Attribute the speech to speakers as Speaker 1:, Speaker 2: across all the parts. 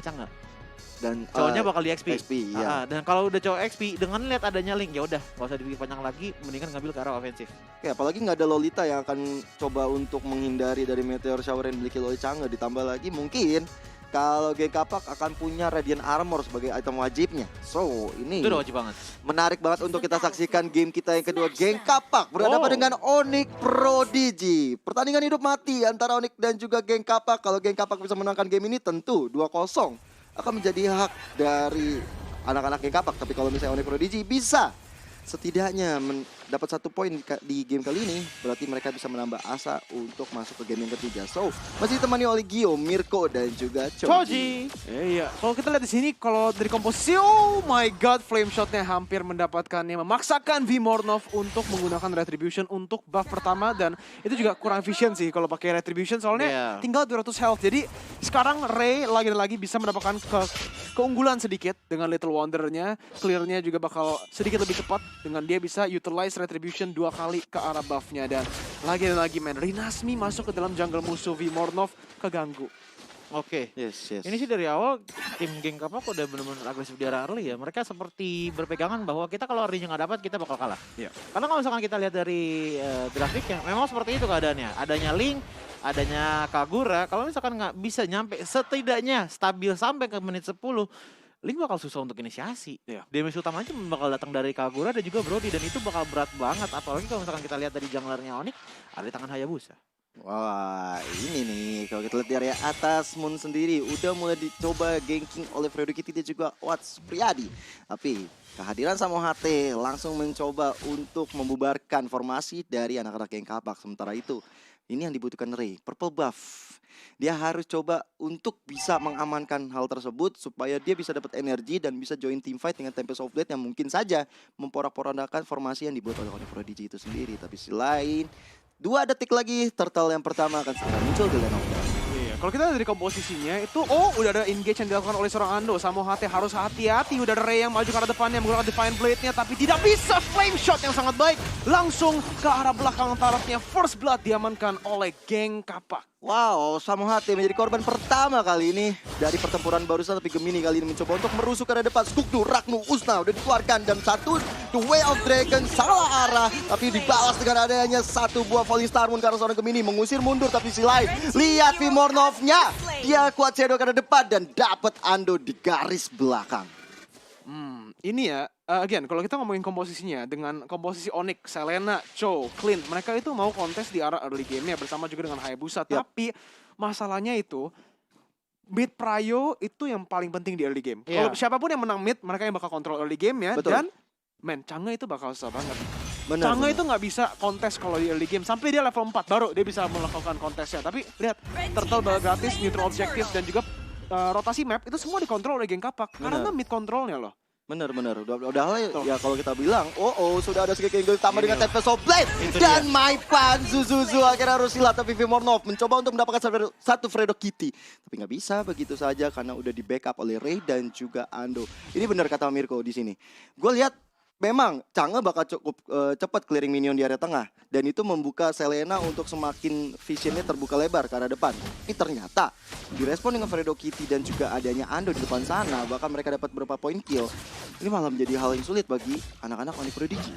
Speaker 1: Cangga.
Speaker 2: Dan
Speaker 1: Cowoknya bakal di XP.
Speaker 2: ya.
Speaker 1: Dan kalau udah cowok XP dengan lihat adanya Link ya udah nggak usah dipikir panjang lagi, mendingan ngambil ke arah ofensif.
Speaker 2: Oke, apalagi nggak ada Lolita yang akan coba untuk menghindari dari Meteor Shower yang dimiliki oleh Chang'e. Ditambah lagi mungkin kalau Geng Kapak akan punya Radiant Armor sebagai item wajibnya. So, ini
Speaker 1: Itu udah wajib banget.
Speaker 2: menarik banget untuk kita saksikan game kita yang kedua. Geng Kapak berhadapan dengan Onyx Prodigy. Pertandingan hidup mati antara Onyx dan juga Geng Kapak. Kalau Geng Kapak bisa menangkan game ini tentu 2-0 akan menjadi hak dari anak-anak Geng Kapak. Tapi kalau misalnya Onyx Prodigy bisa setidaknya dapat 1 poin di game kali ini, berarti mereka bisa menambah asa untuk masuk ke game yang ketiga. So, masih ditemani oleh Gio, Mirko, dan juga Choji.
Speaker 3: Iya, kalau kita lihat di sini, kalau dari komposisi, oh my god, flame shotnya hampir mendapatkannya, memaksakan Vmornov untuk menggunakan retribution untuk buff pertama, dan itu juga kurang efisien sih kalau pakai retribution, soalnya tinggal 200 health. Jadi sekarang Ray lagi-lagi bisa mendapatkan keunggulan sedikit dengan Little Wonder-nya, clear-nya juga bakal sedikit lebih cepat dengan dia bisa utilize retribution 2 kali ke arah buff-nya. Dan lagi dan lagi men, Rinasmi masuk ke dalam jungle musuh, Vmornov keganggu.
Speaker 1: Oke.
Speaker 2: Yes.
Speaker 1: Ini sih dari awal tim Geng Kapak udah benar-benar agresif di arah early ya. Mereka seperti berpegangan bahwa kita kalau early-nya nggak dapat kita bakal kalah.
Speaker 3: Iya.
Speaker 1: Karena kalau misalkan kita lihat dari grafiknya, memang seperti itu keadaannya. Adanya Link, adanya Kagura, kalau misalkan nggak bisa nyampe setidaknya stabil sampai ke menit 10, Link bakal susah untuk inisiasi.
Speaker 3: Iya.
Speaker 1: Damage utamanya bakal datang dari Kagura dan juga Brody, dan itu bakal berat banget. Apalagi kalau misalkan kita lihat dari junglernya Onyx, ada di tangan Hayabusa.
Speaker 2: Wah, ini nih kalau kita lihat di area atas, Moon sendiri udah mulai dicoba ganking oleh Fredo Kitty dan juga Watts Priadi. Tapi kehadiran Samo HT langsung mencoba untuk membubarkan formasi dari anak-anak Geng Kapak. Sementara itu, ini yang dibutuhkan Ray, purple buff. Dia harus coba untuk bisa mengamankan hal tersebut supaya dia bisa dapat energi dan bisa join team fight dengan Tempest of Blade yang mungkin saja memporak-porandakan formasi yang dibuat oleh Onyx Prodigy itu sendiri. Tapi selain 2 detik lagi, turtle yang pertama akan segera muncul di lane of Dawn.
Speaker 3: Iya, kalau kita dari komposisinya itu, udah ada engage yang dilakukan oleh seorang Ando. Samo HT harus hati-hati, udah ada Ray yang maju ke arah depannya menggunakan Divine Blade-nya, tapi tidak bisa. Flame shot yang sangat baik, langsung ke arah belakang tarafnya. First blood diamankan oleh Geng Kapak.
Speaker 2: Wow, Samo HT menjadi korban pertama kali ini dari pertempuran barusan, tapi Gemini kali ini mencoba untuk merusuh ke arah depan. Skugnu, Ragnu, Usna udah dikeluarkan dan satu The Way of Dragon salah arah, tapi dibalas dengan adanya 1 buah Falling Star Moon karena seorang Gemini mengusir mundur. Tapi si lain, lihat Vmornovnya, dia kuat shadow ke arah depan dan dapat Ando di garis belakang.
Speaker 3: Ini ya, again, kalau kita ngomongin komposisinya dengan komposisi Onyx, Selena, Cho, Clint, mereka itu mau kontes di arah early game-nya bersama juga dengan Hayabusa. Tapi masalahnya itu mid prio itu yang paling penting di early game. Kalau siapapun yang menang mid, mereka yang bakal kontrol early game-nya. Dan Chang'e itu bakal susah banget. Chang'e itu nggak bisa kontes kalau di early game. Sampai dia level 4 baru dia bisa melakukan kontesnya. Tapi lihat, turtle bala gratis, neutral objective, dan juga rotasi map itu semua dikontrol oleh Geng Kapak. Karena mid controlnya loh.
Speaker 2: Bener. Udah ya kalau kita bilang, sudah ada sedikit angle tambah dengan Tempest of Blade. Dan Maipan, Zuzuzu akhirnya harus hilang. Tapi Vmornov mencoba untuk mendapatkan satu Fredo Kitty. Tapi nggak bisa begitu saja karena udah di backup oleh Ray dan juga Ando. Ini benar kata Mirko di sini. Gue lihat memang Chang'e bakal cukup cepat clearing minion di area tengah. Dan itu membuka Selena untuk semakin visionnya terbuka lebar ke arah depan. Ini ternyata direspon dengan Fredo Kitty dan juga adanya Ando di depan sana. Bahkan mereka dapat beberapa poin kill. Ini malah menjadi hal yang sulit bagi anak-anak Onyx Prodigy.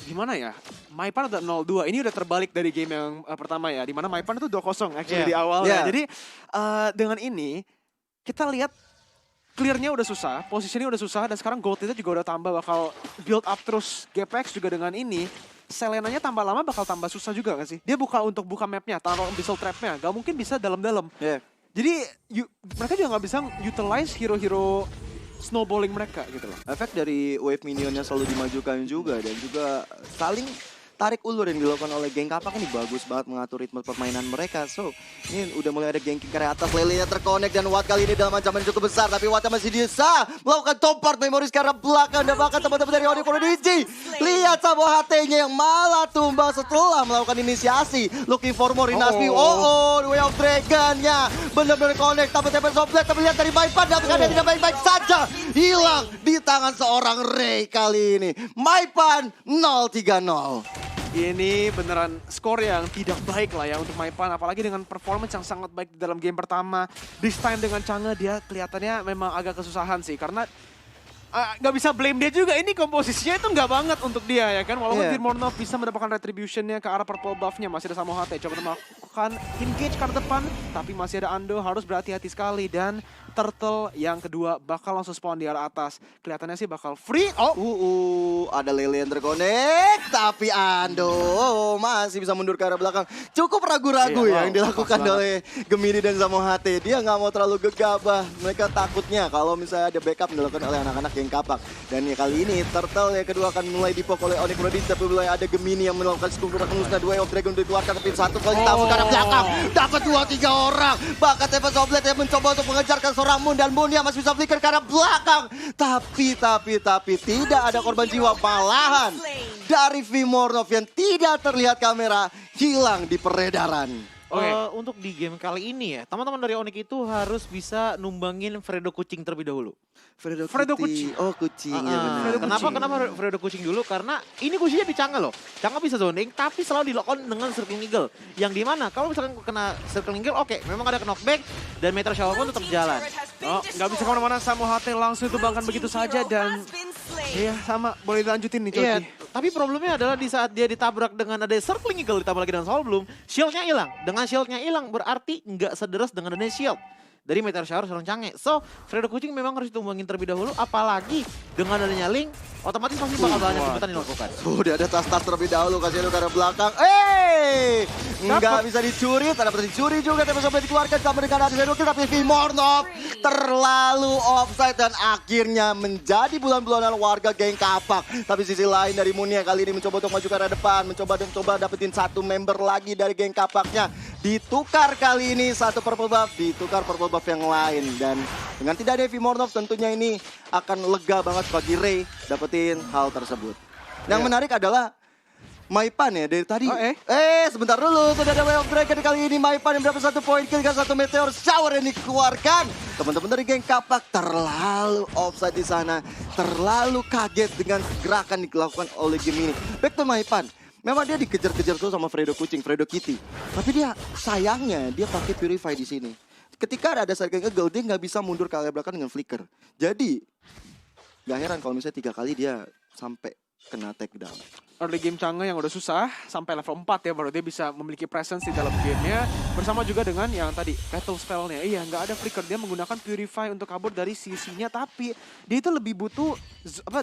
Speaker 3: Gimana ya? Maipan udah 0-2. Ini udah terbalik dari game yang pertama ya. Dimana Maipan itu 2-0 actually di awal ya. Jadi dengan ini kita lihat clear-nya udah susah, posisinya udah susah, dan sekarang gold itu juga udah tambah, bakal build up terus. GPX juga dengan ini, Selenanya tambah lama bakal tambah susah juga gak sih? Dia untuk buka mapnya, taruh Abyssal Trap-nya, gak mungkin bisa dalam-dalam. Jadi mereka juga gak bisa utilize hero-hero snowballing mereka gitu loh.
Speaker 2: Efek dari wave minionnya selalu dimajukan juga, dan juga saling tarik ulur yang dilakukan oleh Geng Kapak ini bagus banget mengatur ritme permainan mereka. So, ini udah mulai ada ganking ke atas, Lele-nya terkonek dan Watt kali ini dalam ancaman yang cukup besar. Tapi Watt masih bisa melakukan top part memoris ke arah belakang dan bahkan teman-teman dari Onyx Prodigy. Lihat Samo HT-nya yang malah tumbang setelah melakukan inisiasi. Looking for more Rinasmi. The Way of Dragon-nya benar-benar connect. Tapi Tempest of Blade, tapi lihat dari Maipan dan tidak baik-baik saja. Hilang di tangan seorang Ray kali ini. Maipan 0-3-0.
Speaker 3: Ini beneran skor yang tidak baik lah ya untuk Maipan, apalagi dengan performance yang sangat baik di dalam game pertama. This time dengan Chang'e dia kelihatannya memang agak kesusahan sih, karena nggak bisa blame dia juga. Ini komposisinya itu nggak banget untuk dia ya kan. Walaupun Vimornov bisa mendapatkan retributionnya ke arah purple buff-nya, masih ada Samohate coba melakukan engage ke arah depan, tapi masih ada Ando, harus berhati-hati sekali. Dan Turtle yang kedua bakal langsung spawn di arah atas. Kelihatannya sih bakal free.
Speaker 2: Ada Lele yang terkonek, tapi Ando masih bisa mundur ke arah belakang. Cukup ragu-ragu yang dilakukan oleh Gemini dan Samohate. Dia nggak mau terlalu gegabah. Mereka takutnya kalau misalnya ada backup dilakukan oleh anak-anak yang kapak. Dan ya kali ini Turtle yang kedua akan mulai dipok oleh Onyx Prodigy, tapi mulai ada Gemini yang melakukan struktur musnah. Dua of Dragon dikeluarkan, tapi satu kali tabur ke arah belakang. Dapat 2-3 orang. Bahkan Tempest of Blade yang mencoba untuk mengejarkan seorang Moon, dan Moon yang masih bisa flicker ke arah belakang. Tapi tidak ada korban jiwa. Malahan dari Vimornov yang tidak terlihat kamera hilang di peredaran.
Speaker 1: Untuk di game kali ini ya, teman-teman dari Onyx itu harus bisa numbangin Fredo Kucing terlebih dahulu.
Speaker 2: Fredo Kucing. Oh, Kucing. Ya benar.
Speaker 1: Kenapa Fredo Kucing dulu? Karena ini kucingnya di Chang'e loh. Chang'e bisa zoning, tapi selalu di lock on dengan Circling Eagle. Yang dimana kalau misalkan kena Circling Eagle, oke, memang ada knockback dan Meteor Shower pun tetap jalan.
Speaker 3: Nggak bisa kemana-mana, Samohate langsung ditumbangkan begitu saja. Dan iya sama, boleh dilanjutin nih Coki.
Speaker 1: Iya, tapi problemnya adalah di saat dia ditabrak dengan ada Circling Eagle ditambah lagi dengan Soul Bloom, shieldnya hilang. Dengan shieldnya hilang berarti nggak sederas dengan adanya shield dari Meteor Shower seorang Chang'e. So, Fredo Kucing memang harus ditumbangin terlebih dahulu, apalagi dengan adanya Link, otomatis pasti bakal banyak kesulitan dilakukan.
Speaker 2: Sudah ada tas-tas terlebih dahulu, kasih ke arah belakang. Nggak bisa dicuri, tidak bisa dicuri juga, tapi sampai dikeluarkan sama dengan ada Zero Kill, tapi Vimornov terlalu offside dan akhirnya menjadi bulan-bulanan warga geng kapak. Tapi sisi lain dari Munia kali ini mencoba untuk maju ke arah depan, mencoba dapetin satu member lagi dari geng kapaknya. Ditukar kali ini satu purple buff, ditukar purple buff yang lain. Dan dengan tidak ada Vimornov tentunya ini akan lega banget bagi Ray dapetin hal tersebut. Yang menarik adalah Maipan ya dari tadi. Sebentar dulu, sudah ada Way of Dragon kali ini. Maipan yang berapa satu poin kill, satu Meteor Shower yang dikeluarkan. Teman-teman dari geng kapak terlalu offside di sana, terlalu kaget dengan gerakan dilakukan oleh Gemini. Back to Maipan. Memang dia dikejar-kejar tuh sama Fredo Kucing, Fredo Kitty. Tapi dia sayangnya dia pakai Purify di sini. Ketika ada Circling Eagle, dia nggak bisa mundur ke arah belakang dengan flicker. Jadi gak heran kalau misalnya 3 kali dia sampai kena takedown.
Speaker 3: Early game Chang'e yang udah susah, sampai level 4 ya baru dia bisa memiliki presence di dalam gamenya. Bersama juga dengan yang tadi, Battle Spell-nya. Iya, nggak ada flicker, dia menggunakan Purify untuk kabur dari sisinya. Tapi dia itu lebih butuh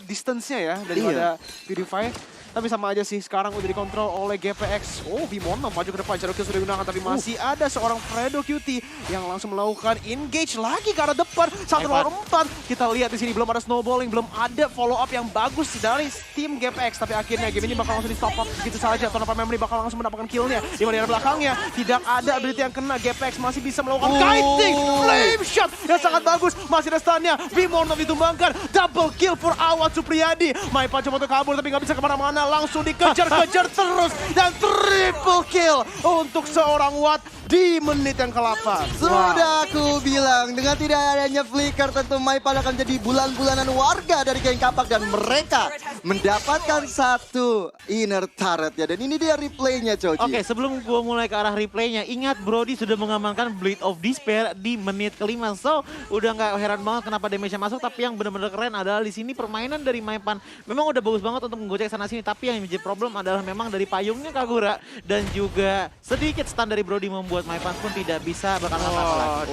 Speaker 3: distance-nya ya daripada Purify. Tapi sama aja sih, sekarang udah dikontrol oleh GPX. Vimornov maju ke depan, Zero Kill sudah digunakan. Tapi masih ada seorang Fredo Cutie yang langsung melakukan engage lagi ke arah depan. 1 lawan 4. Kita lihat di sini belum ada snowballing, belum ada follow up yang bagus dari tim GPX. Tapi akhirnya game ini bakal langsung di stop up begitu saja. Tonapa Memory bakal langsung mendapatkan killnya. Di mana belakangnya tidak ada ability yang kena. GPX masih bisa melakukan kiting, flame shot yang sangat bagus. Masih ada stunnya. Vimornov ditumbangkan. Double kill for Awad Supriyadi. Maipan coba untuk kabur tapi nggak bisa kemana-mana. Langsung dikejar-kejar terus. Dan triple kill untuk seorang Watt di menit yang ke-8.
Speaker 2: Sudah aku bilang, dengan tidak adanya flicker tentu Maipan akan jadi bulan-bulanan warga dari geng kapak. Dan mereka mendapatkan satu inner turret ya. Dan ini dia replaynya Coci.
Speaker 1: Oke, sebelum gua mulai ke arah replaynya, ingat Brody sudah mengamankan Blade of Despair di menit ke-5. So, udah nggak heran banget kenapa damage-nya masuk. Tapi yang benar-benar keren adalah di sini permainan dari Maipan memang udah bagus banget untuk menggocek sana sini. Tapi yang menjadi problem adalah memang dari payungnya Kagura dan juga sedikit stun dari Brody membuat Maipan pun tidak bisa bakal apa-apa lagi.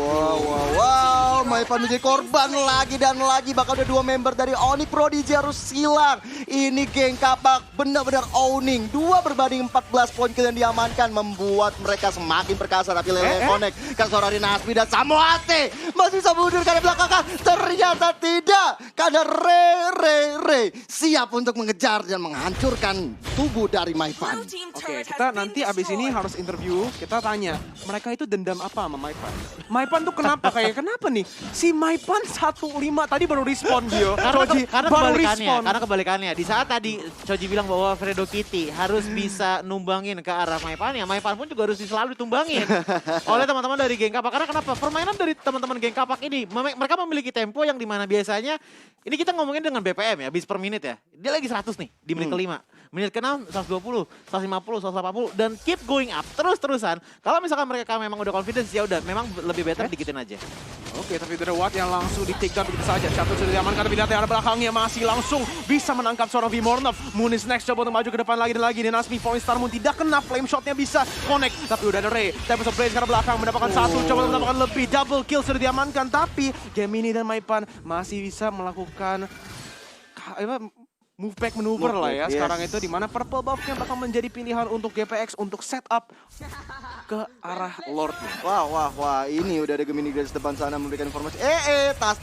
Speaker 2: Wow, Maipan menjadi korban lagi dan lagi. Bakal ada 2 member dari Onyx Prodigy harus hilang. Ini geng kapak benar-benar owning. 2 berbanding 14 poin kill yang diamankan membuat mereka semakin perkasa. Tapi Lele Connect, Kasorari Nasmi dan Samohate masih bisa mundur ke belakang. Ternyata tidak. Karena Ray siap untuk mengejar dan menghancurkan tubuh dari Maipan.
Speaker 3: Oke, kita nanti abis ini harus interview. Kita tanya, mereka itu dendam apa sama Maipan? Maipan tuh kenapa nih? Si Maipan 1-5 tadi baru respon Bio. Choji
Speaker 1: Karena
Speaker 3: baru
Speaker 1: kebalikannya,
Speaker 3: respon.
Speaker 1: karena kebalikannya. Di saat tadi Choji bilang bahwa Fredo Kitty harus bisa numbangin ke arah Maipan, ya Maipan pun juga harus selalu ditumbangin oleh teman-teman dari Geng Kapak. Karena kenapa? Permainan dari teman-teman Geng Kapak ini, mereka memiliki tempo yang dimana biasanya, ini kita ngomongin dengan BPM ya, bis per menit ya. Dia lagi 100 nih di menit kelima. Menit ke-6, 120, 150, 180, dan keep going up terus-terusan. Kalau misalkan mereka memang udah confidence, ya udah memang lebih better dikitin aja.
Speaker 3: Oke, tapi The Watt yang langsung di take down begitu saja. Satu sudah diamankan, tapi lihat ada belakangnya masih langsung bisa menangkap seorang Vimornov. Moon is next, coba untuk maju ke depan lagi dan lagi. Dan Asmi Point Star Moon tidak kena, flame shotnya bisa connect. Tapi udah ada Ray, Tempest of Blaze karena belakang mendapatkan satu, coba untuk mendapatkan lebih. Double kill sudah diamankan, tapi Gemini dan Maipan masih bisa melakukan move back maneuver lah ya.
Speaker 2: Yes.
Speaker 3: Sekarang itu dimana purple buff-nya bakal menjadi pilihan untuk GPX untuk setup ke arah Lord-nya.
Speaker 2: Wah, ini udah ada Gemini Grace depan sana memberikan informasi. Tas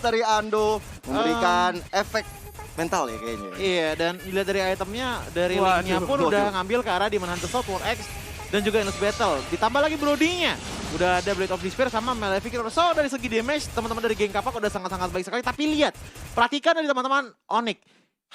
Speaker 2: dari Ando memberikan efek mental ya kayaknya.
Speaker 1: Iya, dan dilihat dari itemnya, dari
Speaker 3: Waduh,
Speaker 1: linknya pun
Speaker 3: waduh.
Speaker 1: udah ngambil ke arah di mana Hunter Sword, War X, dan juga Endless Battle. Ditambah lagi Brody-nya. Udah ada Blade of Despair sama Malefic. So dari segi damage, teman-teman dari Geng Kapak udah sangat-sangat baik sekali. Tapi lihat, perhatikan dari teman-teman Onyx.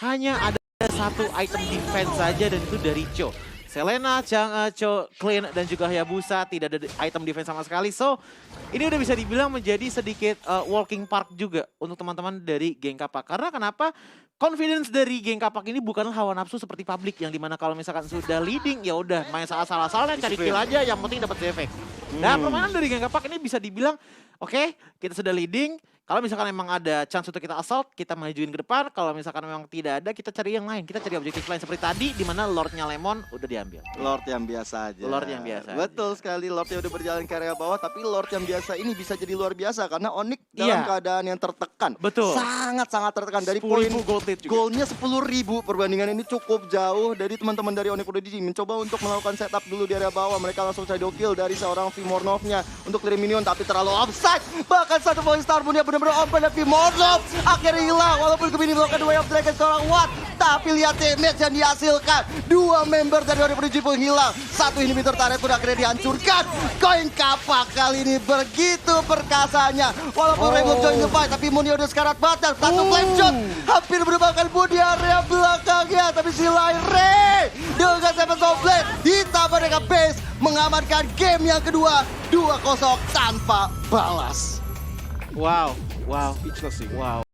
Speaker 1: Hanya ada satu item defense saja dan itu dari Cho. Selena, Chang'e, Cho, Clean, dan juga Hayabusa tidak ada item defense sama sekali. So, ini udah bisa dibilang menjadi sedikit walking park juga untuk teman-teman dari Geng Kapak. Karena kenapa? Confidence dari Geng Kapak ini bukanlah hawa nafsu seperti publik yang dimana kalau misalkan sudah leading ya udah main salah-salah cari kill aja yang penting dapat efek. Nah, permainan dari Geng Kapak ini bisa dibilang oke, kita sudah leading. Kalau misalkan memang ada chance untuk kita assault, kita majuin ke depan. Kalau misalkan memang tidak ada, kita cari yang lain. Kita cari objektif lain seperti tadi, di mana Lord-nya Lemon udah diambil.
Speaker 2: Lord yang biasa aja.
Speaker 1: Lord yang biasa
Speaker 2: Betul sekali, Lord yang udah berjalan ke area bawah, tapi Lord yang biasa ini bisa jadi luar biasa karena Onyx dalam
Speaker 1: Iya.
Speaker 2: keadaan yang tertekan.
Speaker 1: Betul.
Speaker 2: Sangat-sangat tertekan dari
Speaker 3: 10.000
Speaker 2: poin
Speaker 3: gold lead juga.
Speaker 2: goalnya 10.000. Perbandingan ini cukup jauh dari teman-teman dari Onyx Prodigy mencoba untuk melakukan setup dulu di area bawah. Mereka langsung shadow kill dari seorang Vimornov-nya untuk clear minion, tapi terlalu offside. Bahkan satu poin Star Moon yang benar-benar open dan Vimornov akhirnya hilang walaupun Gemini melakukan Way of Dragon seorang Watt. Tapi lihat damage yang dihasilkan. Dua member dari Onyx Prodigy pun hilang. Satu inhibitor turret pun akhirnya dihancurkan. Geng Kapak kali ini begitu perkasanya. Walaupun Rainbow join the fight, tapi Moon udah sekarat batal. Satu flame shot hampir merupakan Moon di area belakangnya. Tapi si Ray dengan Tempest of Blade ditambah dengan base mengamankan game yang kedua 2-0 tanpa balas.
Speaker 1: Wow,
Speaker 3: Speechless sih.
Speaker 1: wow.